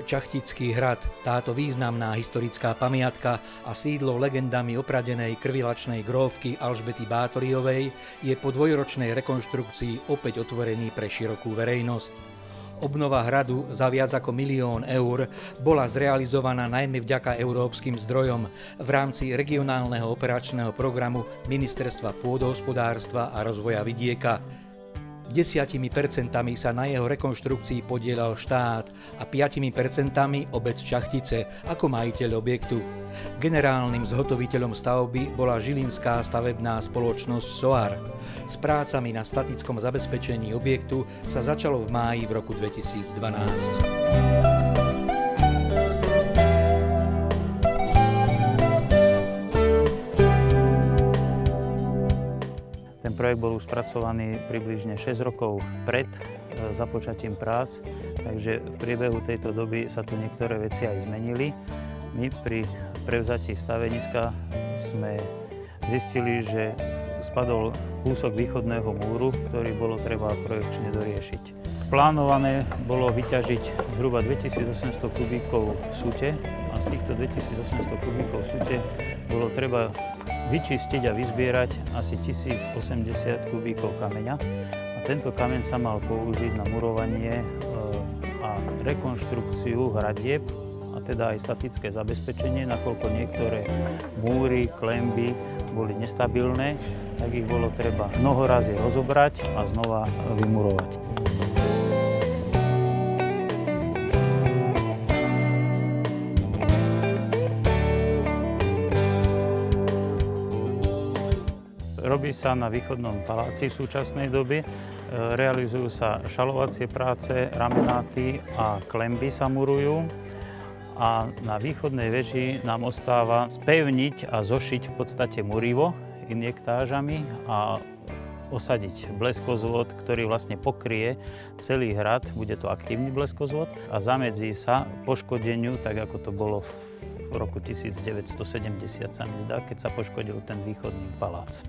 Čachtický hrad, táto významná historická pamiatka a sídlo legendami opradenej krvilačnej grófky Alžbety Báthoriovej je po dvojročnej rekonštrukcii opäť otvorený pre širokú verejnosť. Obnova hradu za viac ako 1 000 000 eur bola zrealizovaná najmä vďaka európskym zdrojom v rámci regionálneho operačného programu Ministerstva pôdohospodárstva a rozvoja vidieka. 10% sa na jeho rekonštrukcii podieľal štát a 5% obec Čachtice ako majiteľ objektu. Generálnym zhotoviteľom stavby bola žilinská stavebná spoločnosť SOAR. S prácami na statickom zabezpečení objektu sa začalo v máji v roku 2012. Ten projekt bol spracovaný približne 6 rokov pred započatím prác, takže v priebehu tejto doby sa tu niektoré veci aj zmenili. My pri prevzatí staveniska sme zistili, že spadol kúsok východného múru, ktorý bolo treba projekčne doriešiť. Plánované bolo vyťažiť zhruba 2800 kubíkov sute a z týchto 2800 kubíkov sute bolo treba vyčistiť a vyzbierať asi 1080 kubíkov kameňa. A tento kameň sa mal použiť na murovanie a rekonštrukciu hradieb, a teda aj statické zabezpečenie, nakoľko niektoré múry, klenby boli nestabilné, tak ich bolo treba mnohorazí rozobrať a znova vymurovať. Robí sa na východnom paláci v súčasnej dobe, realizujú sa šalovacie práce, ramenáty a klenby sa murujú. A na východnej veži nám ostáva spevniť a zošiť v podstate murivo injektážami a osadiť bleskozvod, ktorý vlastne pokrie celý hrad, bude to aktívny bleskozvod a zamedzí sa poškodeniu, tak ako to bolo v roku 1970 sa mi zdá, keď sa poškodil ten východný palác.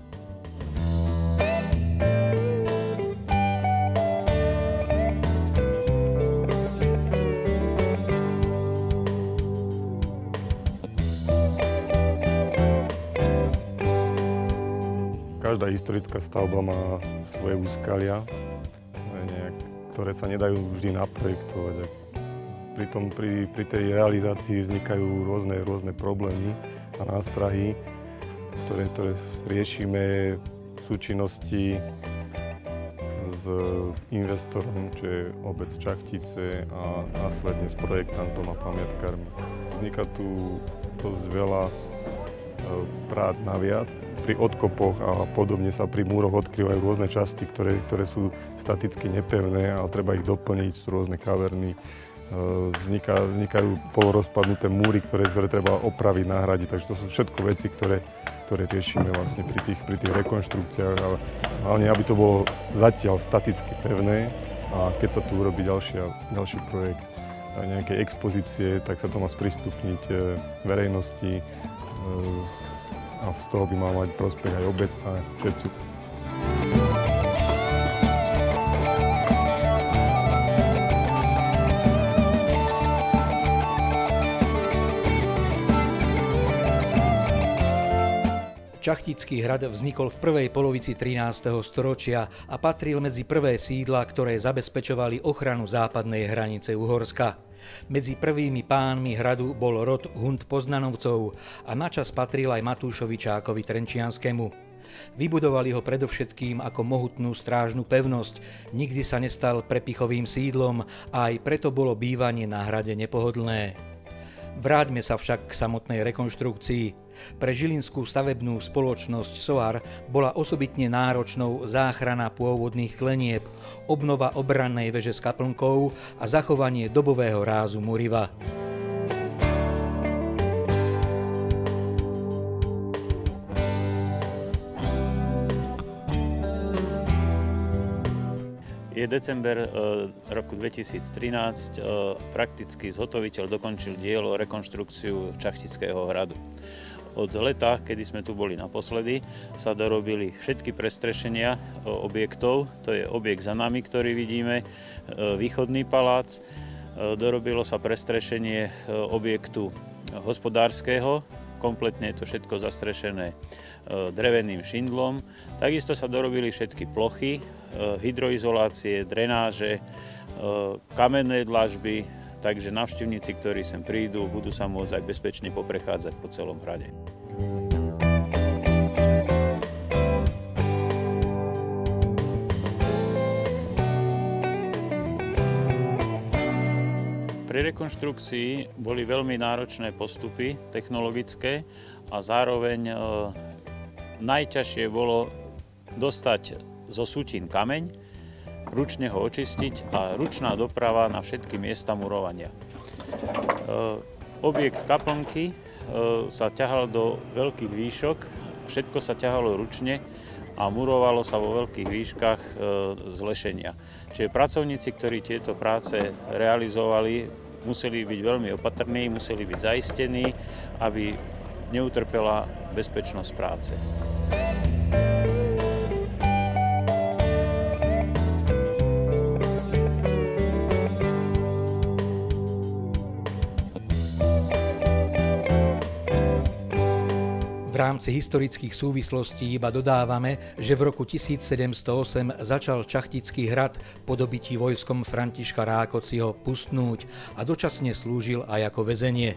Každá historická stavba má svoje úskalia, ktoré sa nedajú vždy naprojektovať. Pri tej realizácii vznikajú rôzne problémy a nástrahy, ktoré riešime v súčinnosti s investorom, čo je obec Čachtice, a následne s projektantom a pamiatkármi. Vzniká tu dosť veľa prác naviac. Pri odkopoch a podobne sa pri múroch odkrývajú rôzne časti, ktoré sú staticky nepevné, ale treba ich doplniť, sú rôzne kaverny. Vznikajú polorozpadnuté múry, ktoré treba opraviť, nahradiť. Takže to sú všetko veci, ktoré riešime vlastne pri tých rekonštrukciách. Ale hlavne, aby to bolo zatiaľ staticky pevné a keď sa tu urobí ďalší projekt nejakej expozície, tak sa to má sprístupniť verejnosti, a z toho by mal mať prospech aj obec a všetci. Čachtický hrad vznikol v prvej polovici 13. storočia a patril medzi prvé sídla, ktoré zabezpečovali ochranu západnej hranice Uhorska. Medzi prvými pánmi hradu bol rod Hund Poznanovcov a načas patril aj Matúšovi Čákovi Trenčianskému. Vybudovali ho predovšetkým ako mohutnú strážnu pevnosť, nikdy sa nestal prepichovým sídlom a aj preto bolo bývanie na hrade nepohodlné. Vráťme sa však k samotnej rekonštrukcii. Pre žilinskú stavebnú spoločnosť SOAR bola osobitne náročnou záchrana pôvodných klenieb, obnova obrannej veže s kaplnkou a zachovanie dobového rázu muriva. Je december roku 2013, prakticky zhotoviteľ dokončil dielo rekonštrukciu Čachtického hradu. Od leta, kedy sme tu boli naposledy, sa dorobili všetky prestrešenia objektov. To je objekt za nami, ktorý vidíme, východný palác, Dorobilo sa prestrešenie objektu hospodárskeho, kompletne je to všetko zastrešené dreveným šindlom. Takisto sa dorobili všetky plochy, hydroizolácie, drenáže, kamenné dlažby, takže návštevníci, ktorí sem prídu, budú sa môcť aj bezpečne poprechádzať po celom hrade. Pri rekonštrukcii boli veľmi náročné postupy technologické a zároveň najťažšie bolo dostať zo sútín kameň, ručne ho očistiť a ručná doprava na všetky miesta murovania. Objekt kaplnky sa ťahal do veľkých výšok, všetko sa ťahalo ručne a murovalo sa vo veľkých výškach z lešenia. Čiže pracovníci, ktorí tieto práce realizovali, museli byť veľmi opatrní, museli byť zaistení, aby neutrpela bezpečnosť práce. V rámci historických súvislostí iba dodávame, že v roku 1708 začal Čachtický hrad po dobití vojskom Františka Rákociho pustnúť a dočasne slúžil aj ako väzenie.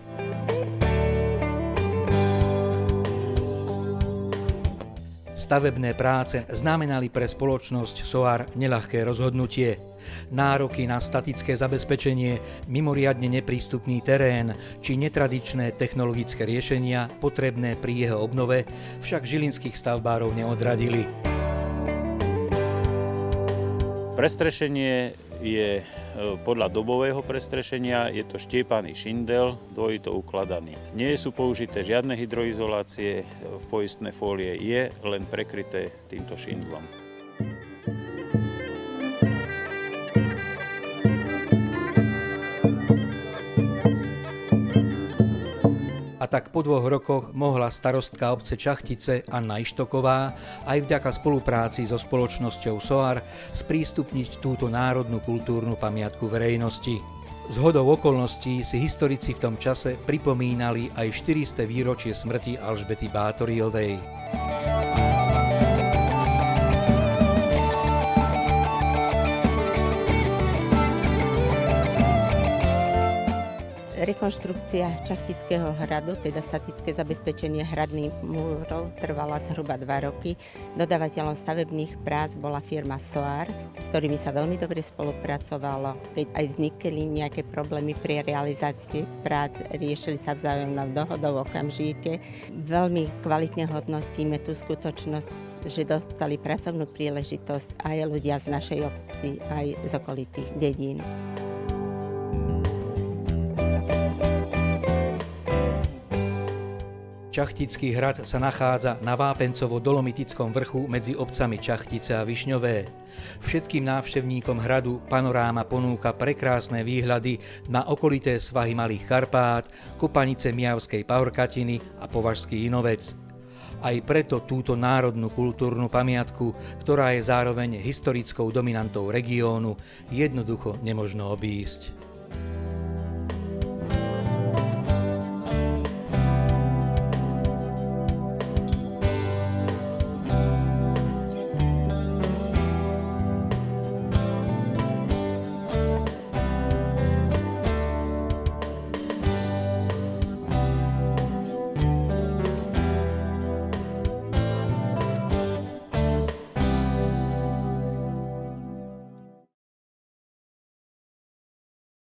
Stavebné práce znamenali pre spoločnosť SOAR neľahké rozhodnutie. Nároky na statické zabezpečenie, mimoriadne neprístupný terén či netradičné technologické riešenia potrebné pri jeho obnove však žilinských stavbárov neodradili. Prestrešenie je podľa dobového prestrešenia, je to štiepaný šindel, dvojito ukladaný. Nie sú použité žiadne hydroizolácie, poistné fólie, je len prekryté týmto šindlom. A tak po 2 rokoch mohla starostka obce Čachtice Anna Ištoková aj vďaka spolupráci so spoločnosťou SOAR sprístupniť túto národnú kultúrnu pamiatku verejnosti. Zhodou okolností si historici v tom čase pripomínali aj 400. výročie smrti Alžbety Bátoriovej. Rekonštrukcia Čachtického hradu, teda statické zabezpečenie hradných múrov, trvala zhruba 2 roky. Dodávateľom stavebných prác bola firma SOAR, s ktorými sa veľmi dobre spolupracovalo. Keď aj vznikli nejaké problémy pri realizácii prác, riešili sa vzájomnou dohodou okamžite. Veľmi kvalitne hodnotíme tú skutočnosť, že dostali pracovnú príležitosť aj ľudia z našej obci, aj z okolitých dedín. Čachtický hrad sa nachádza na vápencovo-dolomitickom vrchu medzi obcami Čachtice a Višňové. Všetkým návštevníkom hradu panoráma ponúka prekrásne výhľady na okolité svahy Malých Karpát, kopanice Mijavskej pahorkatiny a Považský Inovec. Aj preto túto národnú kultúrnu pamiatku, ktorá je zároveň historickou dominantou regiónu, jednoducho nemožno obísť.